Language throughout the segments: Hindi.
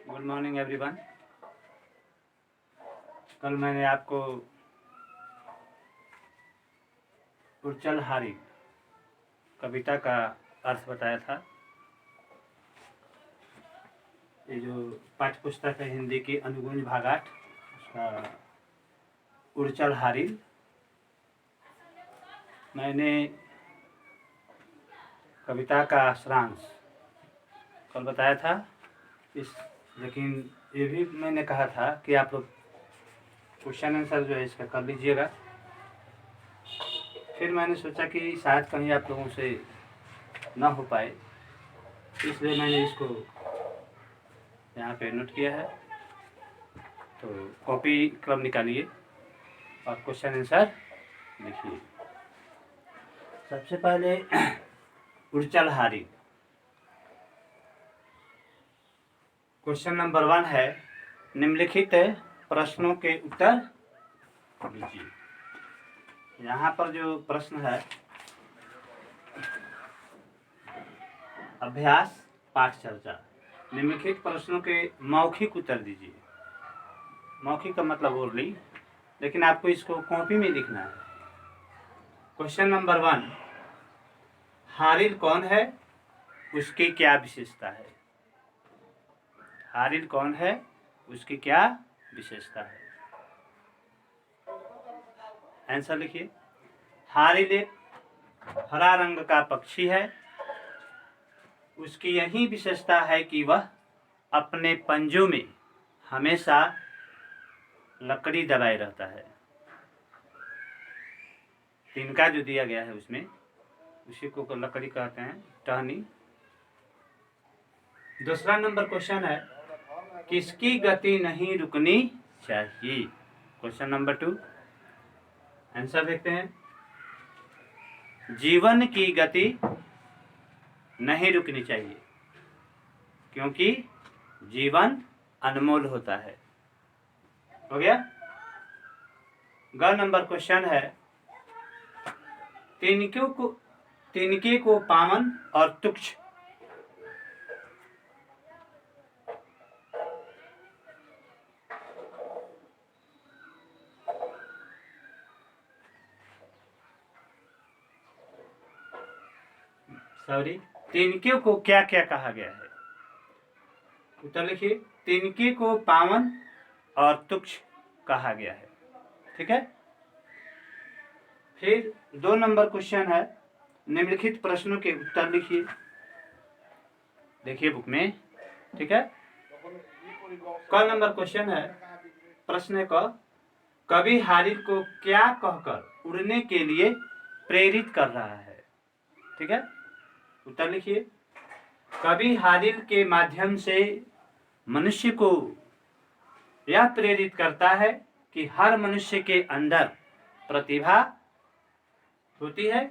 Good morning everyone. कल मैंने आपको उर्चल हारी कविता का अर्थ बताया था। ये जो पाठ्य पुस्तक है हिंदी की अनुगुंज भागाठ, उसका उर्चल हारी मैंने कविता का सारांश कल बताया था। लेकिन ये भी मैंने कहा था कि आप लोग क्वेश्चन आंसर जो है इसका कर लीजिएगा। फिर मैंने सोचा कि शायद कहीं आप लोगों से ना हो पाए, इसलिए मैंने इसको यहाँ पे नोट किया है। तो कॉपी कलम निकालिए और क्वेश्चन आंसर लिखिए। सबसे पहले उर्चल हारी क्वेश्चन नंबर 1 है, निम्नलिखित प्रश्नों के उत्तर दीजिए। यहाँ पर जो प्रश्न है, अभ्यास पाठ चर्चा, निम्नलिखित प्रश्नों के मौखिक उत्तर दीजिए। मौखिक का मतलब ओरली, लेकिन आपको इसको कॉपी में लिखना है। क्वेश्चन नंबर 1, हारिल कौन है, उसकी क्या विशेषता है? हारिल कौन है, उसकी क्या विशेषता है? आंसर लिखिए। हारिल एक हरा रंग का पक्षी है। उसकी यही विशेषता है कि वह अपने पंजों में हमेशा लकड़ी दबाए रहता है। तिनका जो दिया गया है उसमें उसी को लकड़ी कहते हैं, टहनी। दूसरा नंबर क्वेश्चन है, किसकी गति नहीं रुकनी चाहिए? क्वेश्चन नंबर 2, आंसर देखते हैं। जीवन की गति नहीं रुकनी चाहिए क्योंकि जीवन अनमोल होता है। हो गया। ग नंबर क्वेश्चन है, तिनके को पावन और तुच्छ तिनके को क्या क्या कहा गया है? उत्तर लिखिए। तिनके को पावन और तुच्छ कहा गया है। ठीक है। फिर 2 नंबर क्वेश्चन है, निम्नलिखित प्रश्नों के उत्तर लिखिए। देखिए बुक में। ठीक है। क नंबर क्वेश्चन है, प्रश्न क, कवि हारिल को क्या कहकर उड़ने के लिए प्रेरित कर रहा है? ठीक है। उत्तर लिखिए। कवि हारिल के माध्यम से मनुष्य को यह प्रेरित करता है कि हर मनुष्य के अंदर प्रतिभा होती है,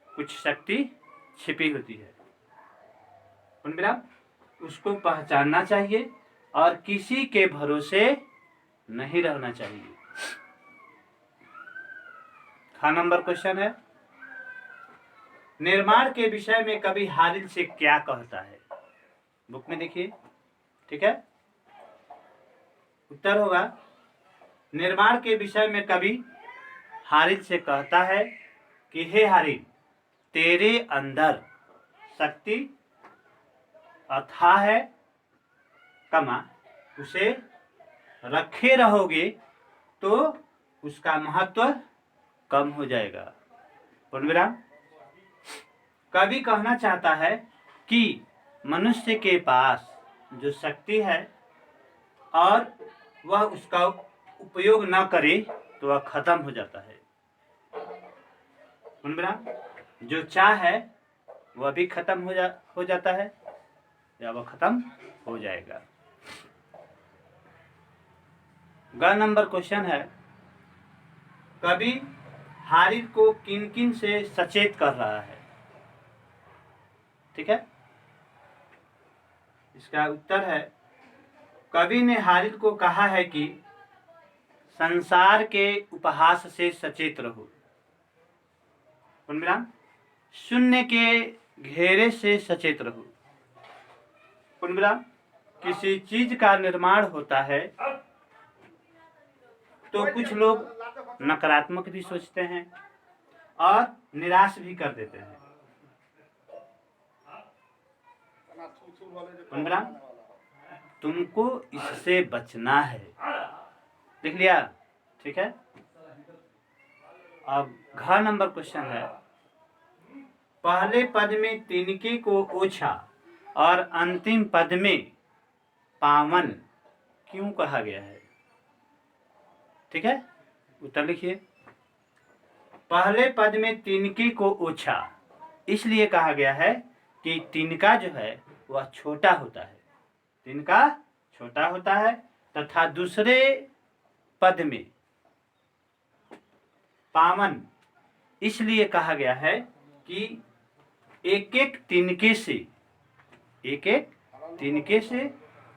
कुछ शक्ति छिपी होती है, उसको पहचानना चाहिए और किसी के भरोसे नहीं रहना चाहिए। ख नंबर क्वेश्चन है, निर्माण के विषय में कवि हारिल से क्या कहता है? बुक में देखिए। ठीक है। उत्तर होगा, निर्माण के विषय में कवि हारिल से कहता है कि हे हारिल, तेरे अंदर शक्ति अथाह है, उसे रखे रहोगे तो उसका महत्व कम हो जाएगा। कवि कहना चाहता है कि मनुष्य के पास जो शक्ति है और वह उसका उपयोग न करे तो वह खत्म हो जाता है। जो चाह है वह भी खत्म हो जाता है या वह खत्म हो जाएगा। ग नंबर क्वेश्चन है, कवि हारिल को किन किन से सचेत कर रहा है? ठीक है। इसका उत्तर है, कवि ने हारिल को कहा है कि संसार के उपहास से सचेत रहो, शून्य के घेरे से सचेत रहो, किसी चीज का निर्माण होता है तो कुछ लोग नकारात्मक भी सोचते हैं और निराश भी कर देते हैं। तुमको इससे बचना है। लिख लिया? ठीक है। अब घ नंबर क्वेश्चन है, पहले पद में तिनके को ओछा और अंतिम पद में पावन क्यों कहा गया है? ठीक है, उत्तर लिखिए। पहले पद में तिनके को ओछा इसलिए कहा गया है कि तिनका जो है वह छोटा होता है, तिनका छोटा होता है, तथा दूसरे पद में पावन इसलिए कहा गया है कि एक एक तिनके से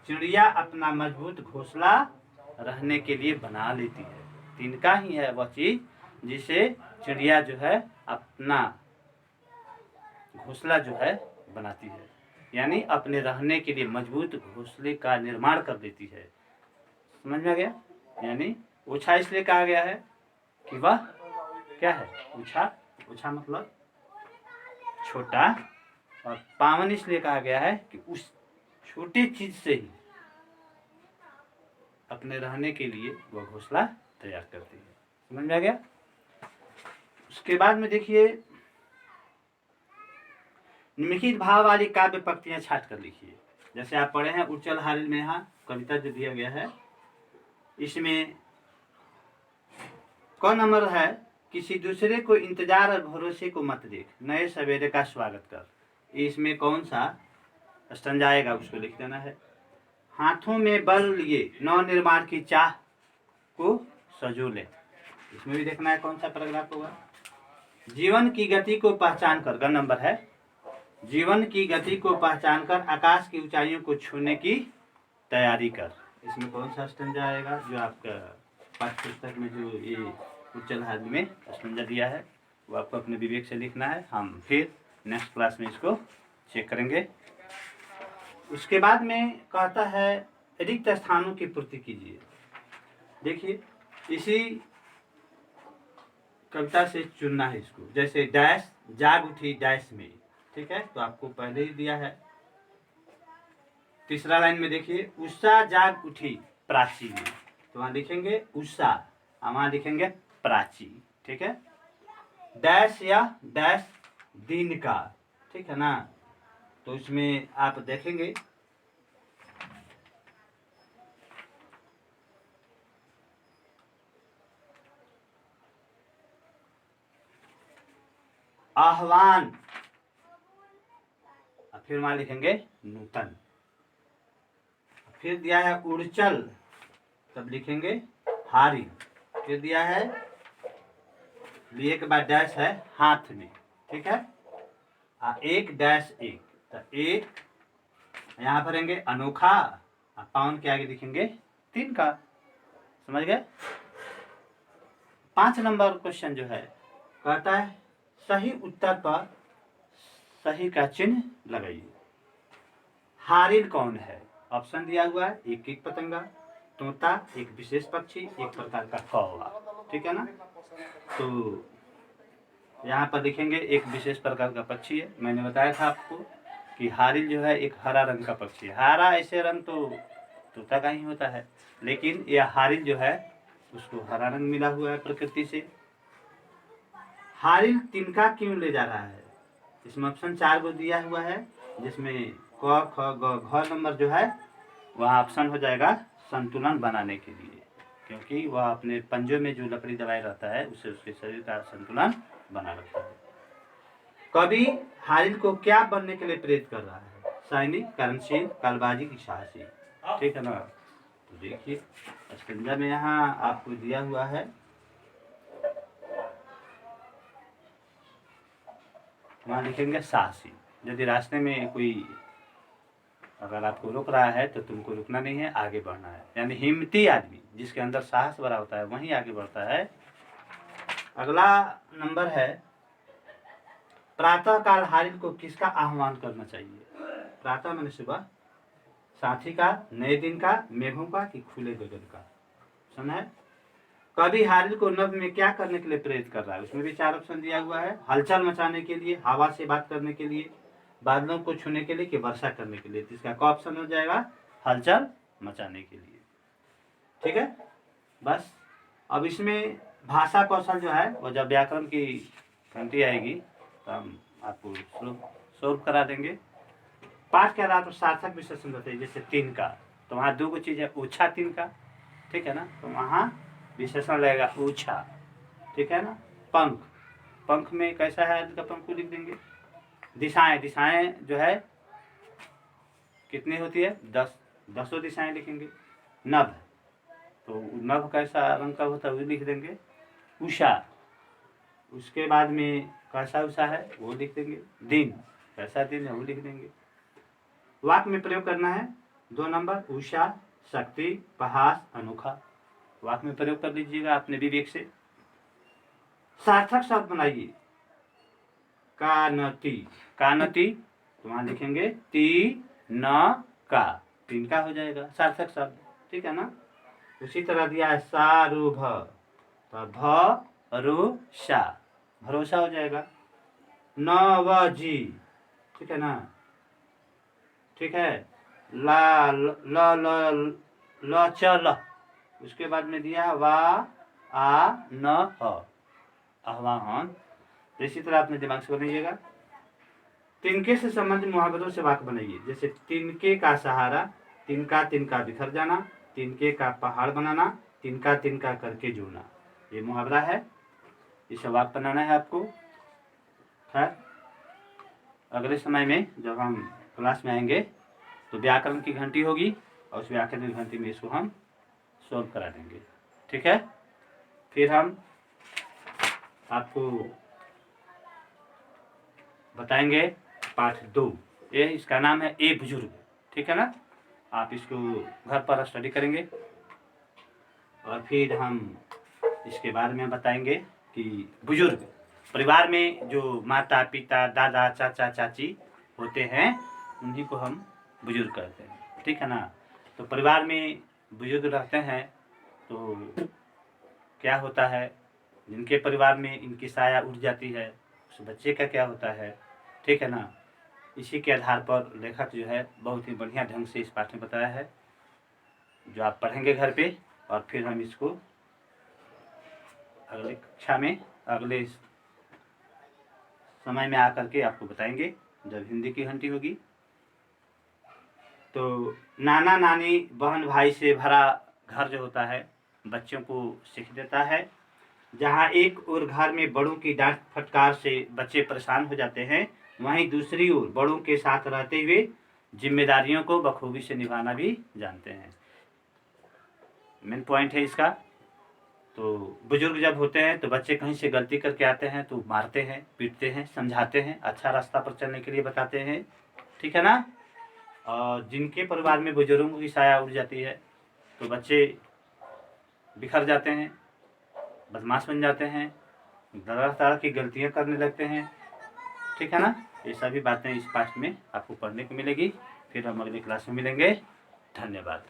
चिड़िया अपना मजबूत घोंसला रहने के लिए बना लेती है। तिनका ही है वह चीज जिसे चिड़िया जो है अपना घोंसला जो है बनाती है, यानी अपने रहने के लिए मजबूत घोंसले का निर्माण कर देती है। समझ में आ गया? यानी ओछा इसलिए कहा गया है कि वह क्या है? ओछा मतलब छोटा, और पावन इसलिए कहा गया है कि उस छोटी चीज से ही अपने रहने के लिए वह घोंसला तैयार करती है। समझ में आ गया? उसके बाद में देखिए, निम्नलिखित भाव वाली काव्य पंक्तियां छाट कर लिखिए। जैसे आप पढ़े हैं उच्चल हारिल में, यहाँ कविता जो दिया गया है इसमें क नंबर है, किसी दूसरे को इंतजार और भरोसे को मत देख, नए सवेरे का स्वागत कर। इसमें कौन सा स्टंजा आएगा उसको लिख देना है। हाथों में बल लिए नव निर्माण की चाह को सजो ले, इसमें भी देखना है कौन सा पैराग्राफ होगा। जीवन की गति को पहचान कर, ग नंबर है, जीवन की गति को पहचान कर आकाश की ऊंचाइयों को छूने की तैयारी कर। इसमें कौन सा स्टंजा आएगा जो आपका पाठ्य पुस्तक में जो ये उच्चल हारिल में स्टंजा दिया है वो आपको अपने विवेक से लिखना है। हम फिर नेक्स्ट क्लास में इसको चेक करेंगे। उसके बाद में कहता है रिक्त स्थानों की पूर्ति कीजिए। देखिए इसी कविता से चुनना है इसको। जैसे डैश जाग उठी डैश में, ठीक है, तो आपको पहले ही दिया है। तीसरा लाइन में देखिए, उषा जाग उठी प्राची में, तो वहां लिखेंगे उषा, वहां लिखेंगे प्राची। ठीक है, डैश या डैश दिन का, ठीक है ना, तो इसमें आप देखेंगे आह्वान, फिर वहां लिखेंगे नूतन, फिर दिया है उड़चल, तब लिखेंगे हारी, फिर दिया है लिए के बाद डैश है हाथ में, ठीक है, एक डैश एक, तो एक यहाँ भरेंगे अनोखा, पावन के आगे लिखेंगे तीन का। समझ गए? 5 नंबर क्वेश्चन जो है कहता है सही उत्तर पर सही का चिन्ह लगाइए। हारिल कौन है? ऑप्शन दिया हुआ है, एक एक पतंगा, तोता, एक विशेष पक्षी, एक प्रकार का कौवा, ठीक है ना। तो यहाँ पर देखेंगे एक विशेष प्रकार का पक्षी है। मैंने बताया था आपको कि हारिल जो है एक हरा रंग का पक्षी है। हरा ऐसे रंग तो तोता का ही होता है, लेकिन यह हारिल जो है उसको हरा रंग मिला हुआ है प्रकृति से। हारिल तिनका क्यों ले जा रहा है? इसमें ऑप्शन 4 को दिया हुआ है, जिसमें क ख ग घ नंबर जो है वह ऑप्शन हो जाएगा संतुलन बनाने के लिए, क्योंकि वह अपने पंजों में जो लकड़ी दबाए रहता है उससे उसके शरीर का संतुलन बना रहता है। कवि हारिल को क्या बनने के लिए प्रेरित कर रहा है? सैनिक, कर्मशील, कलबाजी की साहसी, ठीक है ना। तो देखिए स्टंजा में यहाँ आपको दिया हुआ है, वहाँ लिखेंगे साहसी। यदि रास्ते में कोई अगर आपको रोक रहा है तो तुमको रुकना नहीं है, आगे बढ़ना है। यानी हिम्मती आदमी जिसके अंदर साहस भरा होता है वही आगे बढ़ता है। अगला नंबर है, प्रातः काल हारिल को किसका आह्वान करना चाहिए? प्रातः मैंने सुबह, साथी का, नए दिन का, मेघों का कि खुले गगन का। ऑप्शन है कवि हारिल को नभ में क्या करने के लिए प्रेरित कर रहा है। उसमें भी 4 ऑप्शन दिया हुआ है। हलचल मचाने के लिए, हवा से बात करने के लिए, बादलों को छूने के लिए कि वर्षा करने के लिए। तो इसका क्या ऑप्शन हो जाएगा? हलचल मचाने के लिए। ठीक है, बस। अब इसमें भाषा कौशल जो है वो जब व्याकरण की घंटी आएगी तो हम आपको सोल्व करा देंगे। पाठ के आधार पर सार्थक विशेषण बताइए। जैसे तीन का, तो वहाँ 2 चीज़ है, ऊंचा तीन का, ठीक है ना, तो वहाँ विशेषण लगेगा ऊंचा, ठीक है ना। पंख, पंख में कैसा है आदि का पंख को लिख देंगे। दिशाएं, दिशाएं जो है कितनी होती है? 10, 10 दिशाएं लिखेंगे। नभ, तो नभ कैसा रंग का होता है वो लिख देंगे। उषा, उसके बाद में कैसा उषा है वो लिख देंगे। दिन, कैसा दिन है वो लिख देंगे। वाक्य में प्रयोग करना है 2 नंबर, उषा, शक्ति, प्रहास, अनोखा। वाक्य में प्रयोग कर लीजिएगा अपने विवेक से। सार्थक शब्द बनाइए। कानती, कानती, तो वहां लिखेंगे ती न का, तीन का हो जाएगा सार्थक शब्द, ठीक है ना। उसी तरह दिया है सारुभ, तो भरोसा, भरोसा हो जाएगा। नवजी, ठीक है ना, ठीक है। ला ल ल ल चल, उसके बाद में दिया वा आ न ह, आह्वान। तो इसी तरह अपने दिमाग से बनाइएगा। तिनके से संबंधित मुहावरों से वाक्य बनाइए। जैसे तिनके का सहारा, तिनका तिनका बिखर जाना, तिनके का पहाड़ बनाना, तिनका तिनका करके जुड़ना, ये मुहावरा है। इसे वाक्य बनाना है आपको। खैर, अगले समय में जब हम क्लास में आएंगे तो व्याकरण की घंटी होगी और उस व्याकरण की घंटी में इसको हम सोल्व करा देंगे, ठीक है। फिर हम आपको बताएंगे पाठ 2, ये इसका नाम है ए बुजुर्ग, ठीक है ना। आप इसको घर पर स्टडी करेंगे और फिर हम इसके बारे में बताएंगे कि बुजुर्ग, परिवार में जो माता पिता दादा चाचा चाची होते हैं उन्हीं को हम बुजुर्ग कहते हैं, ठीक है ना। तो परिवार में बुजुर्ग रहते हैं तो क्या होता है, जिनके परिवार में इनकी साया उठ जाती है उस बच्चे का क्या होता है, ठीक है ना। इसी के आधार पर लेखक जो है बहुत ही बढ़िया ढंग से इस पाठ में बताया है, जो आप पढ़ेंगे घर पे और फिर हम इसको अगले कक्षा में, अगले समय में आकर के आपको बताएंगे जब हिंदी की घंटी होगी। तो नाना नानी बहन भाई से भरा घर जो होता है बच्चों को सीख देता है। जहाँ एक ओर घर में बड़ों की डांट फटकार से बच्चे परेशान हो जाते हैं, वहीं दूसरी ओर बड़ों के साथ रहते हुए जिम्मेदारियों को बखूबी से निभाना भी जानते हैं। मेन पॉइंट है इसका। तो बुजुर्ग जब होते हैं तो बच्चे कहीं से गलती करके आते हैं तो मारते हैं, पीटते हैं, समझाते हैं, अच्छा रास्ता पर चलने के लिए बताते हैं, ठीक है ना। और जिनके परिवार में बुजुर्गों की साया उड़ जाती है तो बच्चे बिखर जाते हैं, बदमाश बन जाते हैं, तरह की गलतियां करने लगते हैं, ठीक है ना। ये सभी बातें इस पाठ में आपको पढ़ने को मिलेगी। फिर हम अगली क्लास में मिलेंगे। धन्यवाद।